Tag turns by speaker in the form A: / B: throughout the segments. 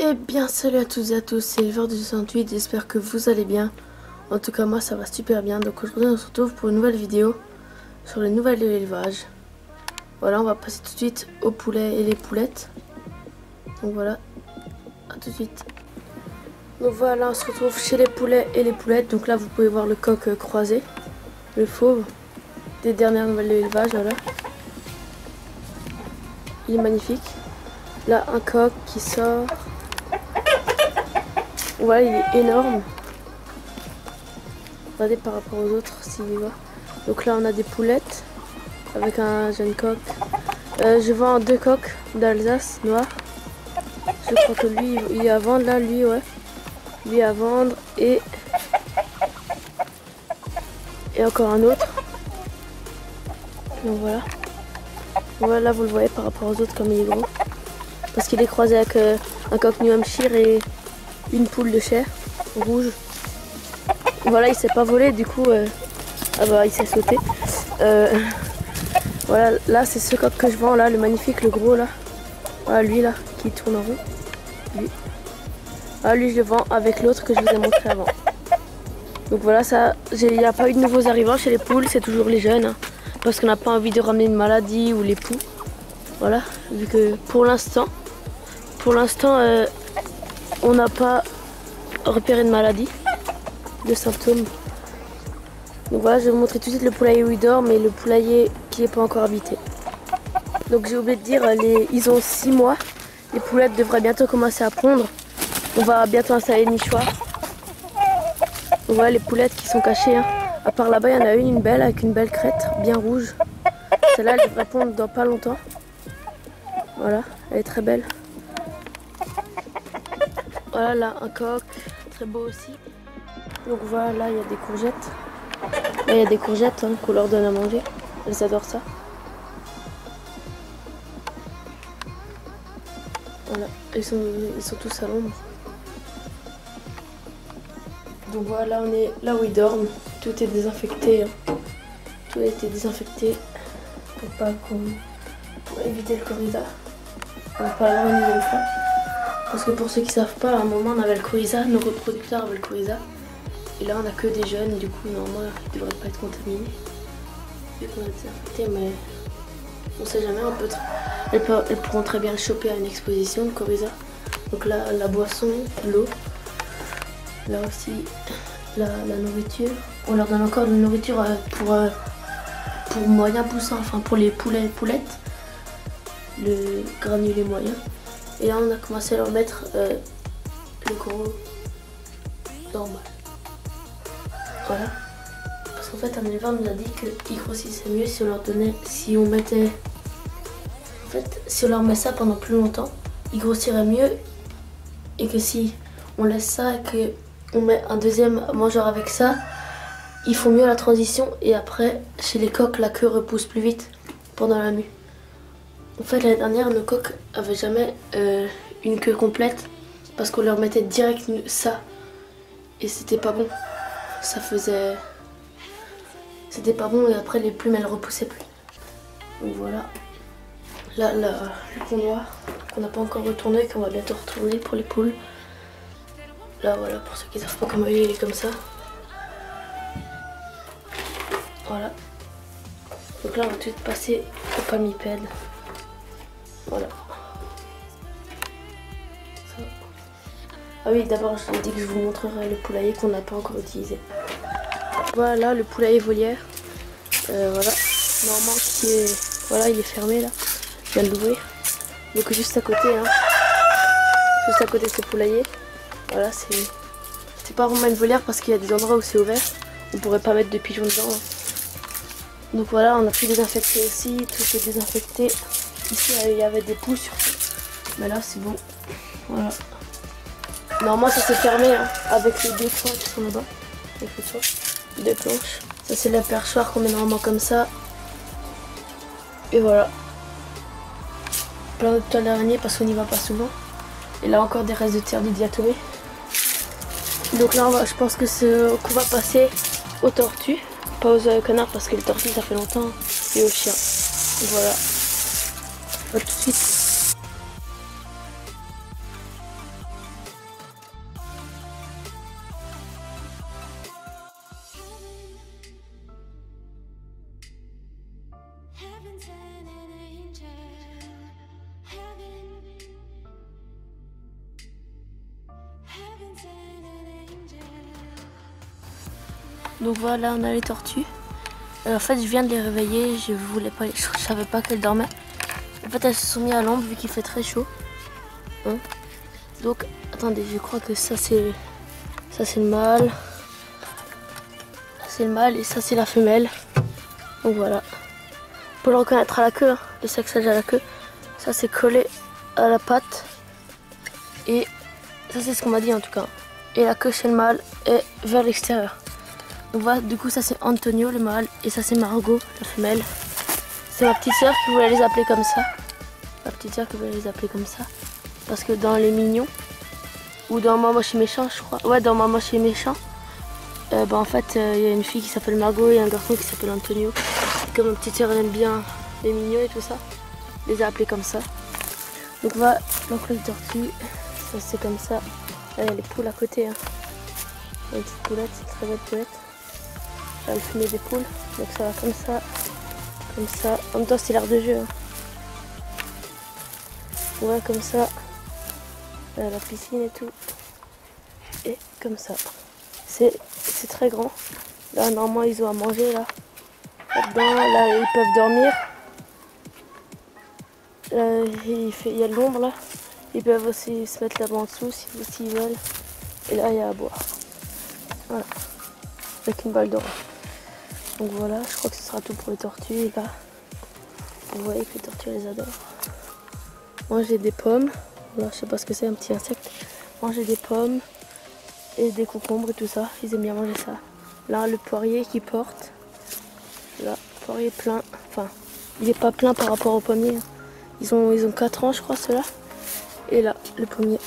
A: Eh bien salut à tous et à tous, c'est Elvor de 68, j'espère que vous allez bien. En tout cas moi ça va super bien, donc aujourd'hui on se retrouve pour une nouvelle vidéo sur les nouvelles de l'élevage. Voilà, on va passer tout de suite aux poulets et les poulettes. Donc voilà, à tout de suite. Donc voilà, on se retrouve chez les poulets et les poulettes. Donc là vous pouvez voir le coq croisé, le fauve, des dernières nouvelles de l'élevage, voilà. Il est magnifique. Là un coq qui sort. Voilà, il est énorme. Regardez par rapport aux autres s'il y va. Donc là on a des poulettes avec un jeune coq. Je vends deux coqs d'Alsace noirs. Je crois que lui il est à vendre là, lui ouais. Lui à vendre et encore un autre. Donc voilà. Voilà, vous le voyez par rapport aux autres comme il est gros. Parce qu'il est croisé avec un coq New Hampshire et une poule de chair rouge. Voilà, il s'est pas volé du coup. Ah bah il s'est sauté. Voilà, là c'est ce coq que je vends là, le magnifique, le gros là. Voilà lui là qui tourne en rond. Lui. Ah lui je le vends avec l'autre que je vous ai montré avant. Donc voilà, ça, il n'y a pas eu de nouveaux arrivants chez les poules, c'est toujours les jeunes. Hein, parce qu'on n'a pas envie de ramener une maladie ou les poux. Voilà, vu que pour l'instant, on n'a pas repéré de maladie, de symptômes. Donc voilà, je vais vous montrer tout de suite le poulailler où il dort, mais le poulailler qui n'est pas encore habité. Donc j'ai oublié de dire, ils ont 6 mois. Les poulettes devraient bientôt commencer à pondre. On va bientôt installer les nichoirs. Donc voilà les poulettes qui sont cachées. Hein. À part là-bas, il y en a une belle avec une belle crête, bien rouge. Celle-là, elle devrait pondre dans pas longtemps. Voilà, elle est très belle. Voilà là, un coq, très beau aussi. Donc voilà, là, il y a des courgettes. Là, il y a des courgettes hein, qu'on leur donne à manger. Elles adorent ça. Voilà, ils sont tous à l'ombre. Donc voilà, on est là où ils dorment. Tout est désinfecté. Hein. Tout a été désinfecté pour éviter le coryza. On va pas l'avoir une deuxième fois. Parce que pour ceux qui savent pas, à un moment on avait le coryza, nos reproducteurs avaient le coryza. Et là on a que des jeunes, du coup normalement ils devraient pas être contaminés. Vu qu'on a désinfecté, mais on sait jamais, elles pourront très bien le choper à une exposition, le coryza. Donc là la boisson, l'eau. Là aussi la nourriture. On leur donne encore de la nourriture pour moyen poussant, enfin pour les poulets et poulettes. Le granulé moyen. Et là on a commencé à leur mettre le gros normal. Voilà. Parce qu'en fait un éleveur nous a dit qu'ils grossissaient mieux si on leur donnait, si on leur met ça pendant plus longtemps, ils grossiraient mieux. Et que si on laisse ça et qu'on met un deuxième mangeur avec ça, ils font mieux la transition. Et après chez les coqs la queue repousse plus vite pendant la mue. En fait l'année dernière nos coqs avaient jamais une queue complète parce qu'on leur mettait direct ça et c'était pas bon. C'était pas bon et après les plumes elles repoussaient plus. Donc voilà. Là le pont noir qu'on n'a pas encore retourné, qu'on va bientôt retourner pour les poules. Là voilà, pour ceux qui savent pas comment il est comme ça. Voilà. Donc là on va tout de suite passer au palmipède. Voilà. Ça. Ah oui, d'abord je vous ai dit que je vous montrerai le poulailler qu'on n'a pas encore utilisé. Voilà le poulailler volière. Voilà. Normand qui est. Voilà, il est fermé là. Je viens de l'ouvrir. Donc juste à côté, hein. Juste à côté de ce poulailler. Voilà, c'est pas vraiment une volière parce qu'il y a des endroits où c'est ouvert. On pourrait pas mettre de pigeons dedans. Hein. Donc voilà, on a pu désinfecter aussi. Tout est désinfecté. Ici il y avait des poules surtout. Mais là c'est bon. Voilà. Normalement ça s'est fermé hein, avec les deux toits qui sont là-bas. Avec le toit. Deux planches. Ça c'est le perchoir qu'on met normalement comme ça. Et voilà. Plein de toiles d'araignée parce qu'on n'y va pas souvent. Et là encore des restes de terre du diatomée. Donc là je pense que qu'on va passer aux tortues. Pas aux canards parce que les tortues ça fait longtemps. Et aux chiens. Et voilà. Tout de suite. Donc voilà, on a les tortues. En fait, je viens de les réveiller, je savais pas qu'elles dormaient. En fait, elles se sont mises à l'ombre vu qu'il fait très chaud. Hein, donc, attendez, je crois que ça c'est le mâle. C'est le mâle et ça c'est la femelle. Donc voilà. Pour le reconnaître à la queue, hein, le sexage à la queue. Ça c'est collé à la patte. Et ça c'est ce qu'on m'a dit en tout cas. Et la queue chez le mâle est vers l'extérieur. Donc voilà, du coup ça c'est Antonio le mâle et ça c'est Margot la femelle. C'est ma petite soeur qui voulait les appeler comme ça. Ma petite soeur qui voulait les appeler comme ça. Parce que dans Les Mignons, ou dans Maman chez Méchant je crois. Ouais, dans Maman chez Méchant. En fait il y a une fille qui s'appelle Margot et un garçon qui s'appelle Antonio. Et comme ma petite soeur elle aime bien Les Mignons et tout ça, je les ai appelés comme ça. Donc voilà, donc les tortues, ça c'est comme ça. Là il y a les poules à côté. Hein. Il y a une petite poulette, c'est une très belle poulette. Là, elle fumait des poules, donc ça va comme ça, comme ça. En même temps c'est l'air de jeu. Hein. Ouais, comme ça. Là, la piscine et tout. Et comme ça. C'est très grand. Là normalement ils ont à manger là. Là-dedans, là ils peuvent dormir. Là, il y a de l'ombre là. Ils peuvent aussi se mettre là-bas en dessous s'ils veulent. Et là il y a à boire. Voilà. Avec une balle d'or. Donc voilà, je crois que ce sera tout pour les tortues. Et là, vous voyez que les tortues les adorent. Manger des pommes. Voilà, je sais pas ce que c'est, un petit insecte. Manger des pommes et des concombres et tout ça. Ils aiment bien manger ça. Là, le poirier qui porte. Là, le poirier plein. Enfin, il n'est pas plein par rapport au pommier. Ils ont 4 ans, je crois, ceux-là. Et là, le pommier.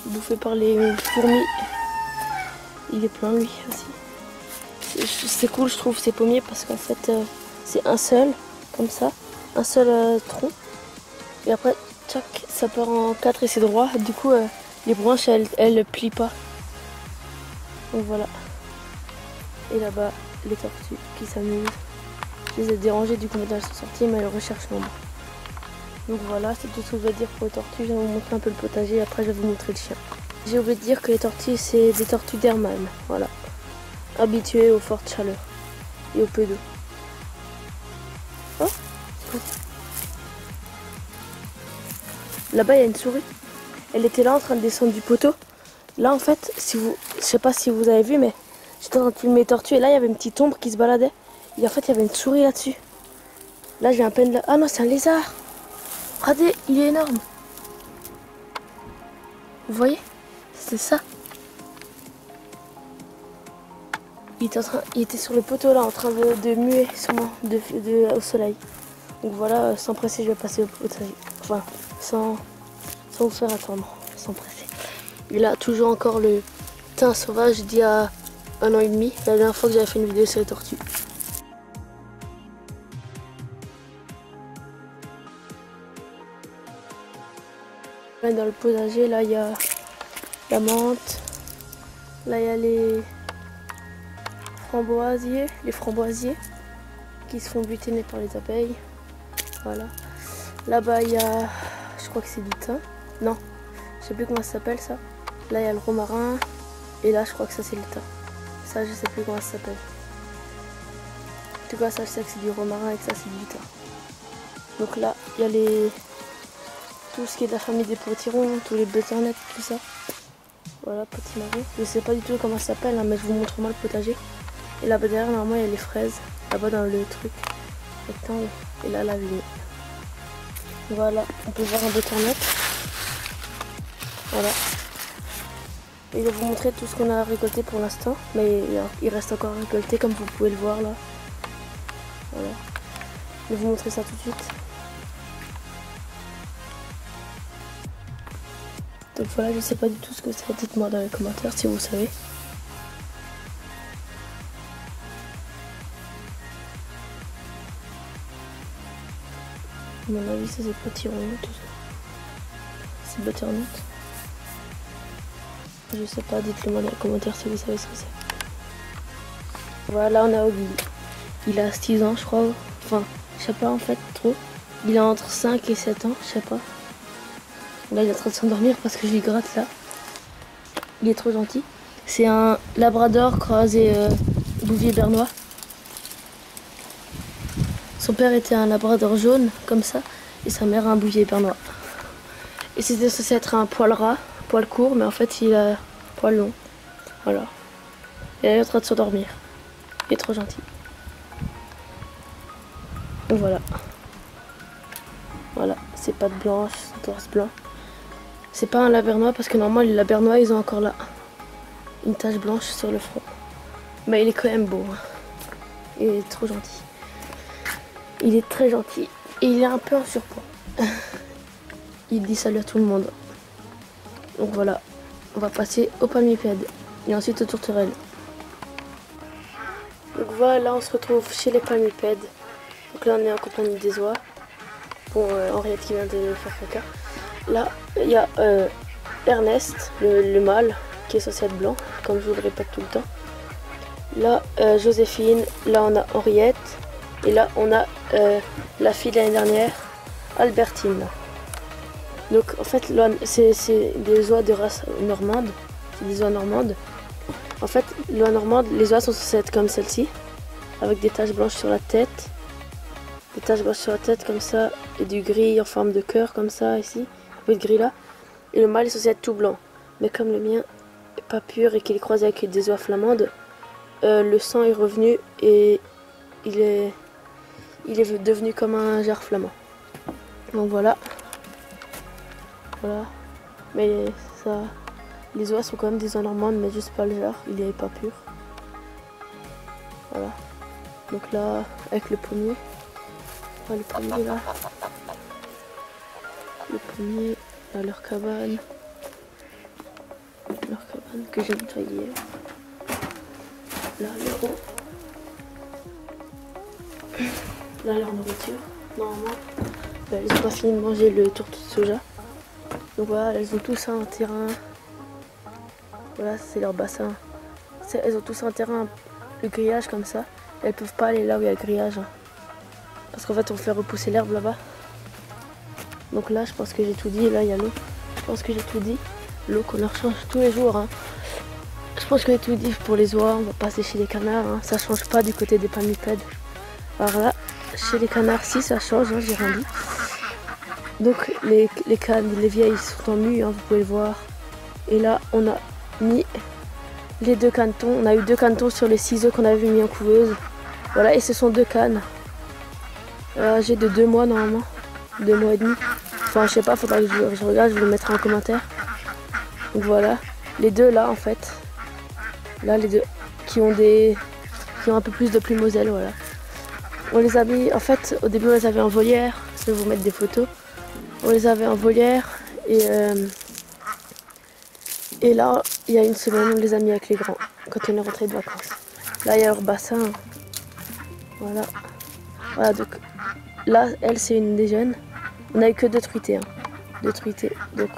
A: Bouffé par les fourmis. Il est plein, lui aussi. C'est cool, je trouve, ces pommiers, parce qu'en fait, c'est un seul, comme ça. Un seul tronc. Et après, tchac, ça part en 4 et c'est droit. Du coup, les branches, elles plient pas. Donc voilà. Et là-bas, les tortues qui s'amusent. Je les ai dérangées, du coup maintenant elles sont sorties, mais elles recherchent l'ombre. Donc voilà, c'est tout ce que je vais dire pour les tortues. Je vais vous montrer un peu le potager et après je vais vous montrer le chien. J'ai oublié de dire que les tortues, c'est des tortues d'Hermann. Voilà. Habituées aux fortes chaleurs et au peu d'eau. Oh, là-bas, il y a une souris. Elle était là en train de descendre du poteau. Là, en fait, je sais pas si vous avez vu, mais j'étais en train de filmer les tortues et là, il y avait une petite ombre qui se baladait. Et en fait, il y avait une souris là-dessus. Là, j'ai un peine là. Ah non, c'est un lézard. Regardez, il est énorme. Vous voyez? C'est ça. Il était sur le poteau là, en train de muer sûrement au soleil. Donc voilà, sans presser, je vais passer au potager. Enfin, sans vous faire attendre, sans presser. Et là, toujours encore le thym sauvage d'il y a 1 an et demi. La dernière fois que j'avais fait une vidéo sur les tortues. Là, dans le potager, là, il y a la menthe. Là, il y a les framboisiers qui se font butiner par les abeilles. Voilà. Là-bas, il y a, je crois que c'est du thym. Non, je sais plus comment ça s'appelle ça. Là, il y a le romarin. Et là, je crois que ça, c'est le thym. Ça, je sais plus comment ça s'appelle. En tout cas, ça, je sais que c'est du romarin et que ça, c'est du thym. Donc là, il y a tout ce qui est de la famille des potirons, tous les butternuts, tout ça. Voilà, potimarron. Je sais pas du tout comment ça s'appelle, hein, mais je vous montre moi le potager. Et là-bas derrière, normalement, il y a les fraises. Là-bas dans le truc rectangle. Et là, la vigne. Voilà, on peut voir un butternut. Voilà. Et je vais vous montrer tout ce qu'on a récolté pour l'instant. Mais il reste encore à récolter, comme vous pouvez le voir là. Voilà. Je vais vous montrer ça tout de suite. Donc voilà, je sais pas du tout ce que c'est. Dites-moi dans les commentaires si vous savez. À mon avis, ça c'est potiron, tout ça. C'est butternut. Je sais pas, dites-le moi dans les commentaires si vous savez ce que c'est. Voilà, on a Oggy. Il a 6 ans, je crois. Enfin, je sais pas en fait trop. Il a entre 5 et 7 ans, je sais pas. Là, il est en train de s'endormir parce que je lui gratte là. Il est trop gentil. C'est un labrador croisé bouvier bernois. Son père était un labrador jaune, comme ça, et sa mère un bouvier bernois. Et c'était censé être un poil ras, poil court, mais en fait il a poil long. Voilà. Et elle est en train de s'endormir. Il est trop gentil. Donc voilà. Voilà, c'est pattes blanches, torse blanc. C'est pas un labernois parce que normalement les labernois ils ont encore là une tache blanche sur le front. Mais il est quand même beau. Hein. Il est trop gentil. Il est très gentil. Et il est un peu en surpoids. Il dit salut à tout le monde. Donc voilà, on va passer au palmipède et ensuite aux tourterelles. Donc voilà, on se retrouve chez les palmipèdes. Donc là on est en compagnie des oies. Bon, Henriette qui vient de faire caca. Là, il y a Ernest, le mâle, qui est censé être blanc, comme je vous le répète tout le temps. Là, Joséphine, là on a Henriette. Et là on a la fille de l'année dernière, Albertine. Donc en fait, c'est des oies de race normande. C'est des oies normandes. En fait, l'oie normande, les oies sont censées être comme celle-ci, avec des taches blanches sur la tête. Des taches blanches sur la tête comme ça, et du gris en forme de cœur comme ça ici, un peu de gris là. Et le mâle est censé être tout blanc. Mais comme le mien est pas pur et qu'il est croisé avec des oies flamandes, le sang est revenu et il est devenu comme un jarre flamand. Donc voilà. Voilà. Mais ça, les oies sont quand même des oies normandes, mais juste pas le jarre, il est pas pur. Voilà. Donc là, avec le pommier. Le pommier là. Le pommier, là leur cabane. Leur cabane que j'ai nettoyée hier. Là le haut. Là leur nourriture. Normalement, elles n'ont pas fini de manger le tourteau de soja. Donc voilà, elles ont tous un terrain. Voilà, c'est leur bassin. Elles ont tous un terrain, le grillage comme ça. Elles peuvent pas aller là où il y a le grillage. Hein. Parce qu'en fait, on fait repousser l'herbe là-bas. Donc là, je pense que j'ai tout dit. Là, il y a l'eau. Je pense que j'ai tout dit. L'eau qu'on leur change tous les jours. Hein. Je pense que j'ai tout dit pour les oies. On va pas sécher les canards. Hein. Ça change pas du côté des palmipèdes. Alors là, chez les canards, si ça change, hein, j'ai rien dit. Donc les cannes, les vieilles sont en mue, hein, vous pouvez le voir. Et là, on a mis les 2 canetons. On a eu 2 canetons sur les 6 œufs qu'on avait mis en couveuse. Voilà, et ce sont 2 cannes. Âgées de 2 mois normalement. 2 mois et demi. Enfin, je sais pas, faudra que je regarde, je vous le mettrai en commentaire. Donc voilà, les 2 là en fait. Là, les 2 qui ont un peu plus de plumes aux ailes, voilà. On les a mis, en fait, au début on les avait en volière. Je vais vous mettre des photos. On les avait en volière et là, il y a une semaine, on les a mis avec les grands quand on est rentré de vacances. Là, il y a leur bassin. Voilà. Voilà, donc là, elle, c'est une des jeunes. On n'a eu que 2 truités. Hein. 2 truités. Donc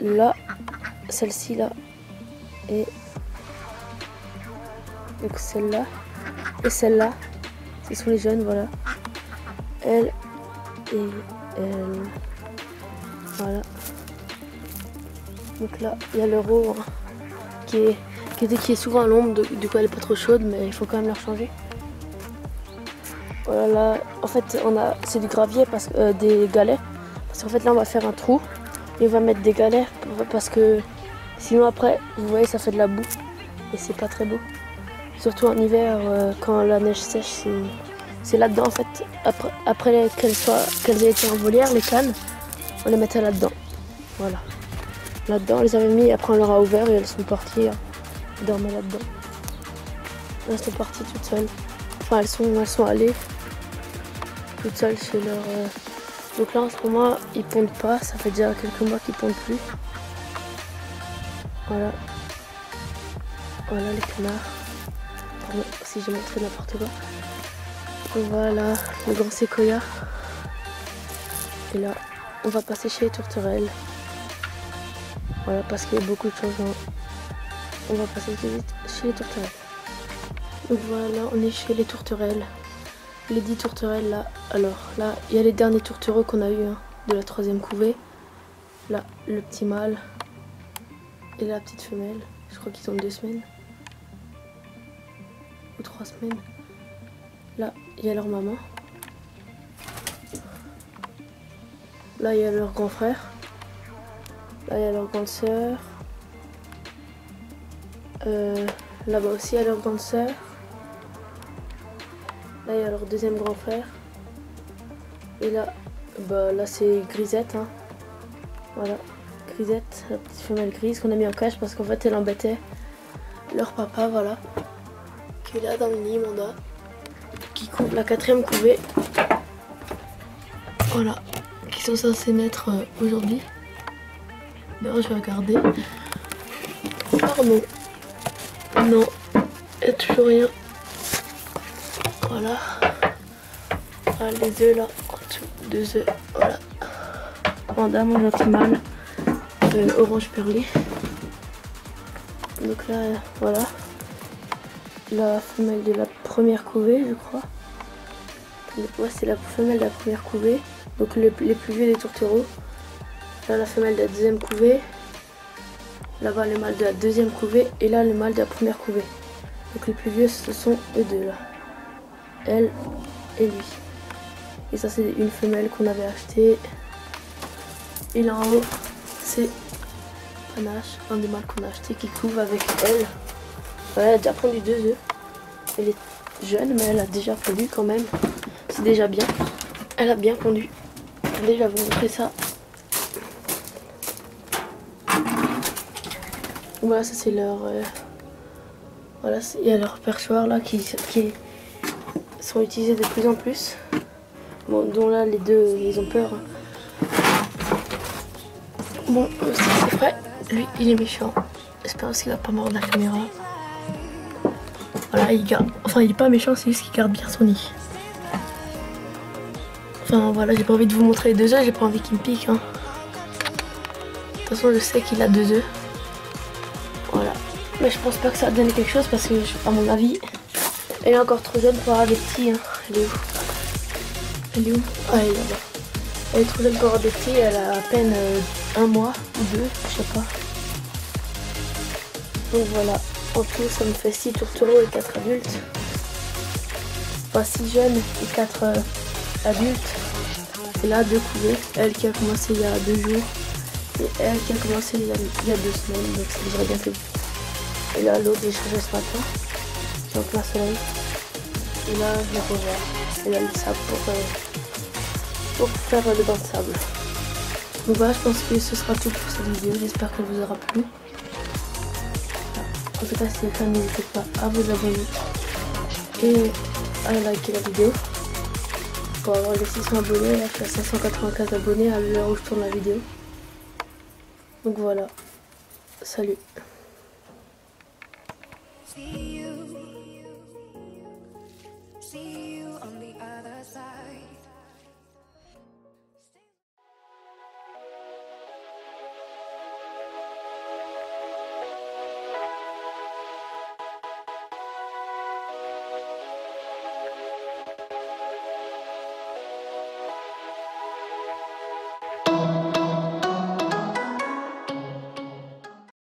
A: là, celle-ci là. Et donc celle-là. Et celle-là. Ce sont les jeunes, voilà. Elle et elle. Voilà. Donc là, il y a l'euro hein, qui est souvent à l'ombre, du coup elle est pas trop chaude, mais il faut quand même leur changer. Voilà, là, en fait, c'est du gravier, des galets, parce qu'en fait là on va faire un trou et on va mettre des galets parce que sinon après, vous voyez, ça fait de la boue et c'est pas très beau. Surtout en hiver, quand la neige sèche, c'est là-dedans en fait. Après qu'elles aient été en volière, les cannes, on les mettait là-dedans. Voilà. Là-dedans, on les avait mis, après on leur a ouvert et elles sont parties. Elles dormaient là-dedans. Elles sont parties toutes seules. Enfin, elles sont allées toutes seules chez leur... Donc là, en ce moment, ils pondent pas. Ça fait déjà quelques mois qu'ils pondent plus. Voilà. Voilà les canards. Pardon, si j'ai montré n'importe quoi. Donc voilà, le grand séquoia. Et là, on va passer chez les tourterelles. Voilà, parce qu'il y a beaucoup de changements. On va passer tout de suite chez les tourterelles. Donc voilà, on est chez les tourterelles. Les 10 tourterelles là. Alors là, il y a les derniers tourtereaux qu'on a eu hein, de la 3e couvée. Là, le petit mâle. et la petite femelle. Je crois qu'ils ont 2 semaines. Ou 3 semaines. Là, il y a leur maman. Là, il y a leur grand frère. Là, il y a leur grande sœur. Là-bas aussi, il y a leur grande sœur. Là, il y a leur deuxième grand frère. Et là, là c'est Grisette. Hein. Voilà, Grisette, la petite femelle grise qu'on a mis en cage parce qu'en fait, elle embêtait leur papa, voilà. Qui est là dans le nid, Manda. Qui couvre la 4e couvée. Voilà, qui sont censés naître aujourd'hui. D'ailleurs, je vais regarder. Pardon. Non, il n'y a toujours rien. Voilà. Ah, les œufs là, 2 œufs, voilà. Panda, mon gentil mâle, orange perlé. Donc là, voilà. La femelle de la première couvée, je crois. Ouais, c'est la femelle de la première couvée. Donc les plus vieux des tourtereaux. Là, la femelle de la 2e couvée. Là-bas, le mâle de la 2e couvée. Et là, le mâle de la première couvée. Donc les plus vieux, ce sont eux deux là. Elle et lui. Et ça, c'est une femelle qu'on avait achetée. Et là en haut, c'est Panache, un des mâles qu'on a acheté qui couve avec elle. Voilà, elle a déjà pondu 2 œufs. Elle est jeune, mais elle a déjà pondu quand même. C'est déjà bien. Elle a bien pondu. Attendez, je vais vous montrer ça. Voilà, ça c'est leur... voilà, il y a leurs perchoirs là qui sont utilisés de plus en plus. Bon, dont là, les deux, ils ont peur. Bon, c'est vrai, lui, il est méchant. J'espère qu'il va pas mordre la caméra. Voilà, il garde... Enfin, il est pas méchant, c'est juste qu'il garde bien son nid. Enfin, voilà, j'ai pas envie de vous montrer les 2 œufs, j'ai pas envie qu'il me pique. Hein. De toute façon, je sais qu'il a 2 œufs. Voilà. Mais je pense pas que ça va donner quelque chose parce que, à mon avis, elle est encore trop jeune pour avoir des petits. Hein. Elle est où? Elle est où? Ah, elle est là-bas. Elle est trop jeune pour avoir des petits, elle a à peine 1 mois ou 2, je sais pas. Donc voilà, en tout ça me fait 6 tourtereaux et 4 adultes. Enfin 6 jeunes et 4 adultes. Et là 2 couvées, elle qui a commencé il y a 2 jours. Et elle qui a commencé il y a 2 semaines, donc ça devrait bien fait. Et là l'autre j'ai changé ce matin, c'est en plein soleil. Et là je les revois. Et là le sable pour faire le bain de sable. Donc voilà, je pense que ce sera tout pour cette vidéo, j'espère qu'elle vous aura plu. En tout cas, si c'est le cas, n'hésitez pas à vous abonner et à liker la vidéo. Pour avoir les 600 abonnés, là je suis à 595 abonnés à l'heure où je tourne la vidéo. Donc voilà, salut. See you.